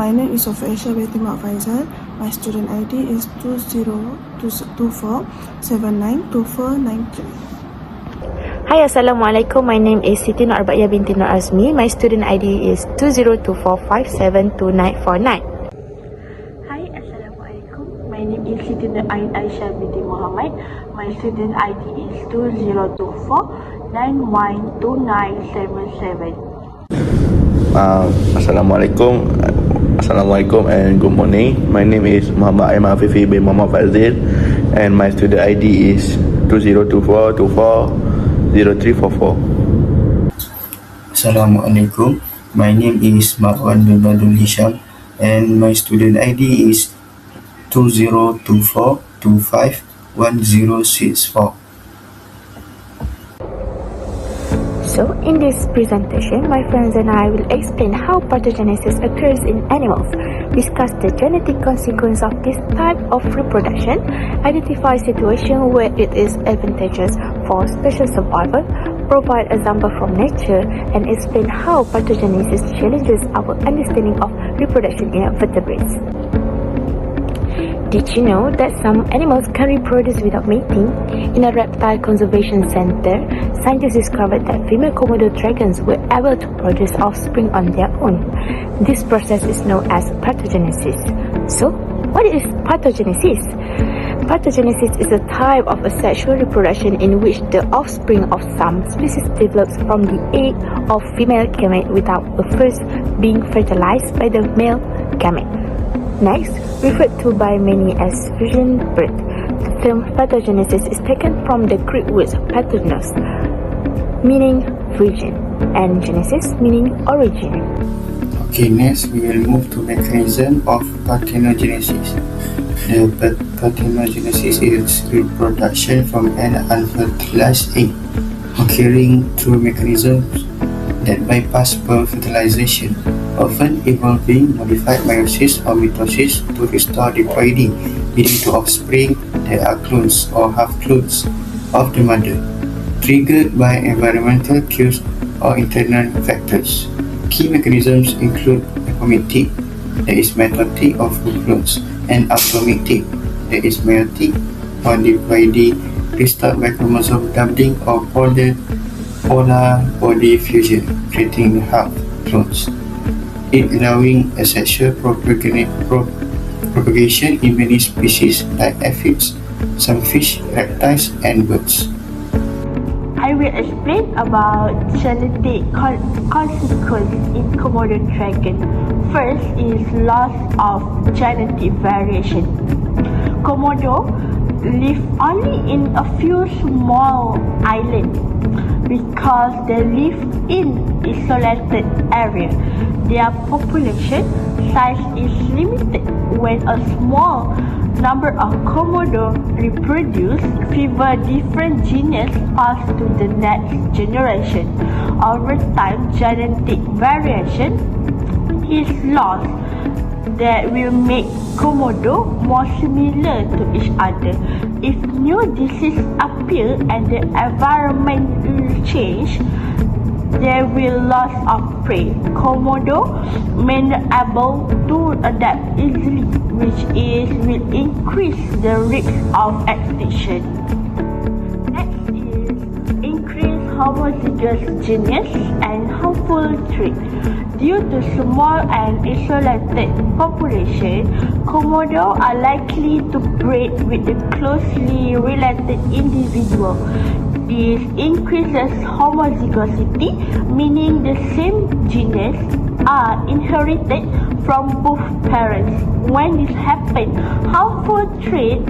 My name is Sofia Betty Faisal. My student ID is 2024792493. Hi, Assalamualaikum. My name is Siti Nur Arbaya binti Nur Azmi. My student ID is 2024572949. Hi, Assalamualaikum. My name is Siti Nur Aisyah binti Muhammad. My student ID is 2024912977. Assalamualaikum and good morning. My name is Muhammad Aiman Afifi bin Muhammad Fazil and my student ID is 2024240344. Assalamualaikum. My name is Marwan bin Badul Hisham and my student ID is 2024251064. So, in this presentation, my friends and I will explain how parthenogenesis occurs in animals, discuss the genetic consequence of this type of reproduction, identify situations where it is advantageous for special survival, provide examples from nature, and explain how parthenogenesis challenges our understanding of reproduction in vertebrates. Did you know that some animals can reproduce without mating? In a reptile conservation center, scientists discovered that female Komodo dragons were able to produce offspring on their own. This process is known as parthenogenesis. So, what is parthenogenesis? Parthenogenesis is a type of asexual reproduction in which the offspring of some species develops from the egg of female gamete without the first being fertilized by the male gamete. Next, referred to by many as virgin birth, the term parthenogenesis is taken from the Greek words parthenos, meaning virgin, and genesis, meaning origin. Okay, next we will move to mechanism of parthenogenesis. The parthenogenesis is reproduction from an unfertilized egg, occurring through mechanisms that bypass fertilization, often involving modified meiosis or mitosis to restore diploidy, leading to offspring that are clones or half-clones of the mother, triggered by environmental cues or internal factors. Key mechanisms include apomictic, that is mitotic or full clones, and apomictic, that is meiotic or diploidy, restored by chromosome doubling or polar body fusion, creating half clones, it allowing asexual propagation in many species like aphids, some fish, reptiles, and birds. I will explain about genetic consequence in Komodo dragon. First is loss of genetic variation. Komodo live only in a few small islands because they live in isolated area. Their population size is limited. When a small number of Komodo reproduce, fewer different genus pass to the next generation. Over time, genetic variation is lost that will make Komodo more similar to each other. If new diseases appear and the environment will change, there will loss of prey. Komodo may not able to adapt easily, which will increase the risk of extinction. Next is increased homozygous genus and harmful traits. Due to small and isolated population, Komodo are likely to breed with a closely related individual. This increases homozygosity, meaning the same genus are inherited from both parents. When this happens, harmful traits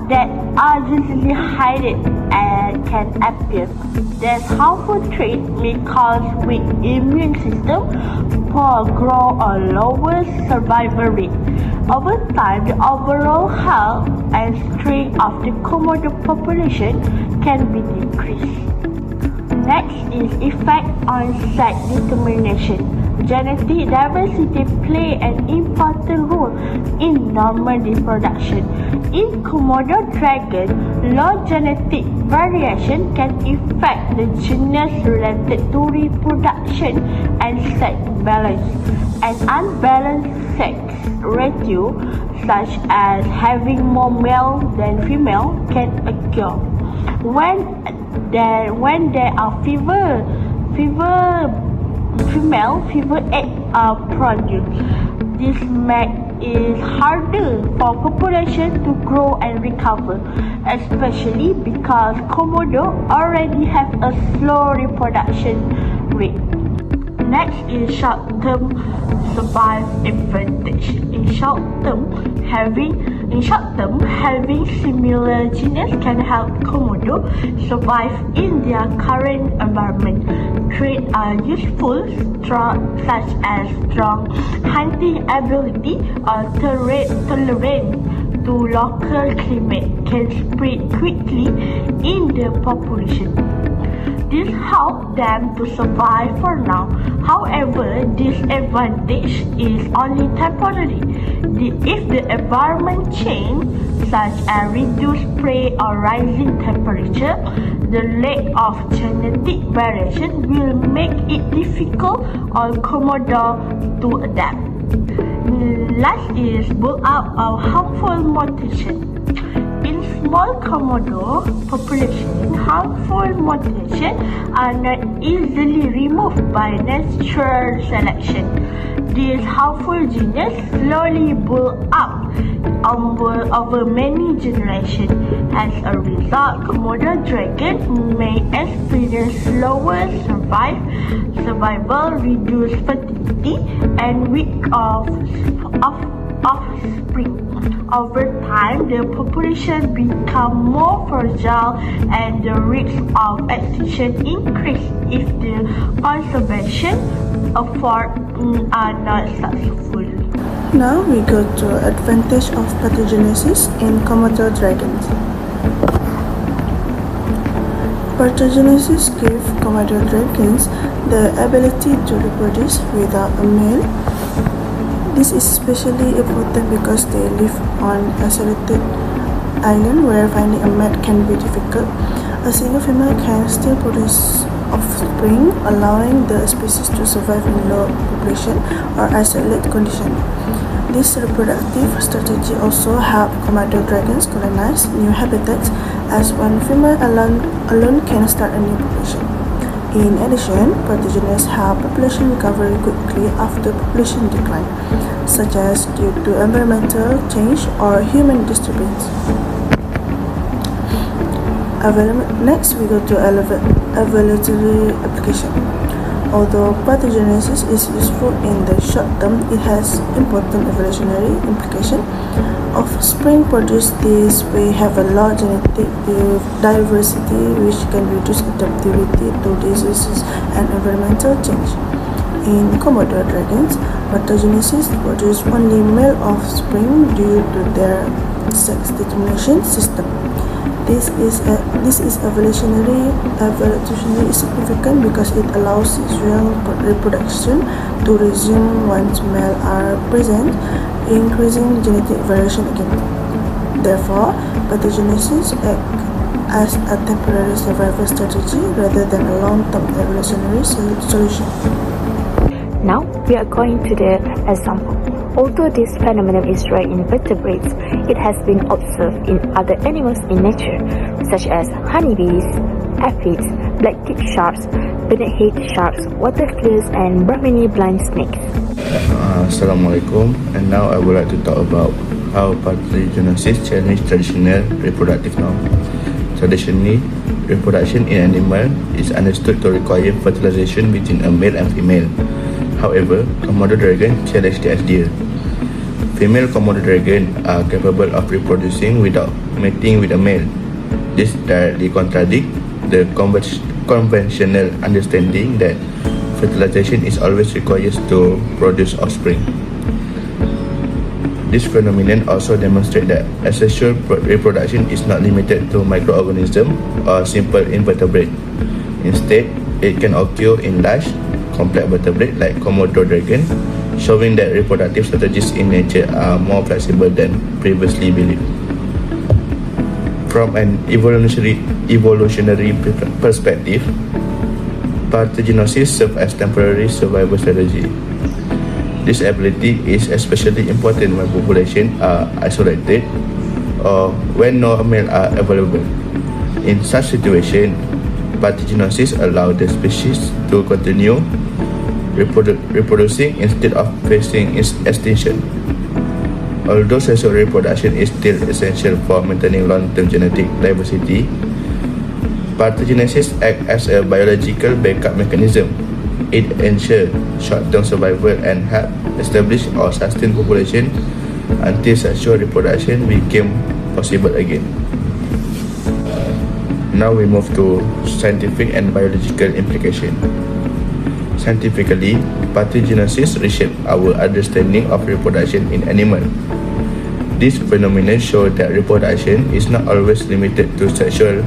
that are usually hidden and can appear. These harmful traits may cause weak immune system, poor growth, or lower survival rate. Over time, the overall health and strength of the Komodo population can be decreased. Next is effect on sex determination. Genetic diversity play an important role in normal reproduction. In Komodo dragon, low genetic variation can affect the genus related to reproduction and sex balance. An unbalanced sex ratio, such as having more male than female, can occur. When there are female eggs are produced, this makes it harder for population to grow and recover, especially because Komodo already have a slow reproduction rate. Next is short-term survival advantage. In short term, having similar genus can help Komodo survive in their current environment. Traits are useful, such as strong hunting ability or tolerance to local climate can spread quickly in the population. This helps them to survive for now. However, this advantage is only temporary. If the environment changes, such as reduced prey or rising temperature, the lack of genetic variation will make it difficult for Komodo to adapt. Last is build-up of harmful mutation. In small Komodo population, harmful mutations are not easily removed by natural selection. These harmful genes slowly build up over many generations. As a result, Komodo dragon may experience slower survival, reduced fertility, and weak offspring. Over time, the population becomes more fragile and the risk of extinction increases if the conservation efforts are not successful. Now we go to advantage of parthenogenesis in Komodo dragons. Parthenogenesis gives Komodo dragons the ability to reproduce without a male. This is especially important because they live on isolated island where finding a mate can be difficult. A single female can still produce offspring, allowing the species to survive in low population or isolated conditions. This reproductive strategy also helps Komodo dragons colonize new habitats, as one female alone can start a new population. In addition, parthenogenesis helps population recover quickly after population decline, such as due to environmental change or human disturbance. Next, we go to evolutionary application. Although parthenogenesis is useful in the short term, it has important evolutionary implication. Offspring produced this way have a low genetic diversity, which can reduce adaptability to diseases and environmental change. In Komodo dragons, parthenogenesis produces only male offspring due to their sex determination system. This is evolutionary significant because it allows sexual reproduction to resume once males are present, increasing genetic variation again. Therefore, parthenogenesis acts as a temporary survival strategy rather than a long-term evolutionary solution. Now, we are going to the example. Although this phenomenon is rare in vertebrates, it has been observed in other animals in nature, such as honeybees, aphids, black-tipped sharks, bonnet-head sharks, water fleas, and Brahmini blind snakes. Assalamualaikum, and now I would like to talk about how parthenogenesis challenges traditional reproductive norms. Traditionally, reproduction in animals is understood to require fertilization between a male and female. However, Komodo dragon challenge the idea. Female Komodo dragon are capable of reproducing without mating with a male. This directly contradicts the conventional understanding that fertilization is always required to produce offspring. This phenomenon also demonstrates that asexual reproduction is not limited to microorganisms or simple invertebrates. Instead, it can occur in large, complex vertebrates like Komodo dragon, showing that reproductive strategies in nature are more flexible than previously believed. From an evolutionary perspective, parthenogenesis serves as temporary survival strategy. This ability is especially important when populations are isolated or when no male are available. In such situation, parthenogenesis allows the species to continue reproducing instead of facing extinction. Although sexual reproduction is still essential for maintaining long-term genetic diversity, parthenogenesis acts as a biological backup mechanism. It ensures short-term survival and helps establish or sustain population until sexual reproduction became possible again. Now we move to scientific and biological implication. Scientifically, parthenogenesis reshapes our understanding of reproduction in animals. This phenomenon shows that reproduction is not always limited to sexual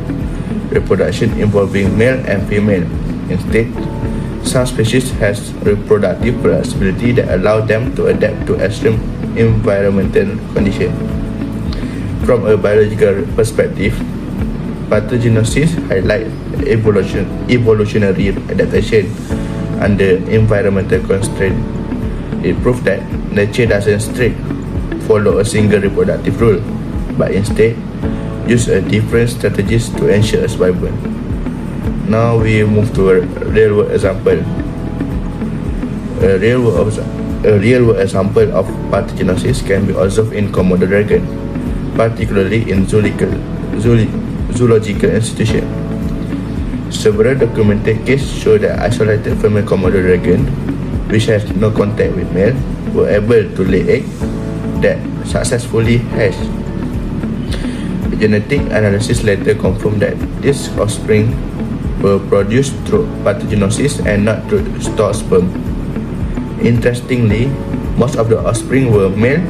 reproduction involving male and female. Instead, some species have reproductive flexibility that allow them to adapt to extreme environmental conditions. From a biological perspective, parthenogenesis highlights evolutionary adaptation under environmental constraints. It proves that nature doesn't strictly follow a single reproductive rule, but instead use different strategies to ensure survival. Now we move to a real-world example. A real-world example of parthenogenesis can be observed in Komodo dragon, particularly in zoological institutions. Several documented cases show that isolated female Komodo dragon, which has no contact with male, were able to lay eggs that successfully hatched. Genetic analysis later confirmed that these offspring were produced through parthenogenesis and not through stored sperm. Interestingly, most of the offspring were male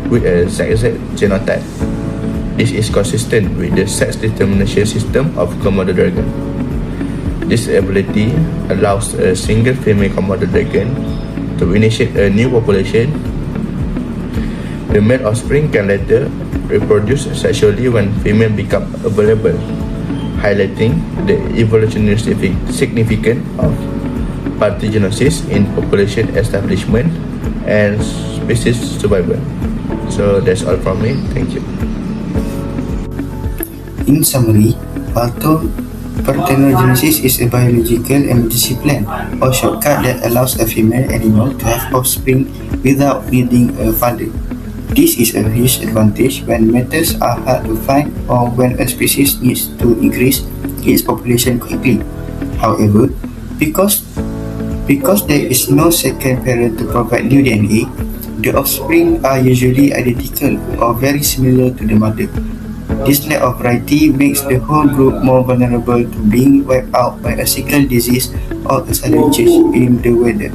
with a XX genotype. This is consistent with the sex determination system of Komodo dragon. This ability allows a single female Komodo dragon to initiate a new population. The male offspring can later reproduce sexually when female become available, highlighting the evolutionary significance of parthenogenesis in population establishment and species survival. So that's all from me. Thank you. In summary, parthenogenesis is a biological emergency plan or shortcut that allows a female animal to have offspring without needing a father. This is a huge advantage when matters are hard to find or when a species needs to increase its population quickly. However, because there is no second parent to provide new DNA, the offspring are usually identical or very similar to the mother. This lack of variety makes the whole group more vulnerable to being wiped out by a single disease or a sudden change in the weather.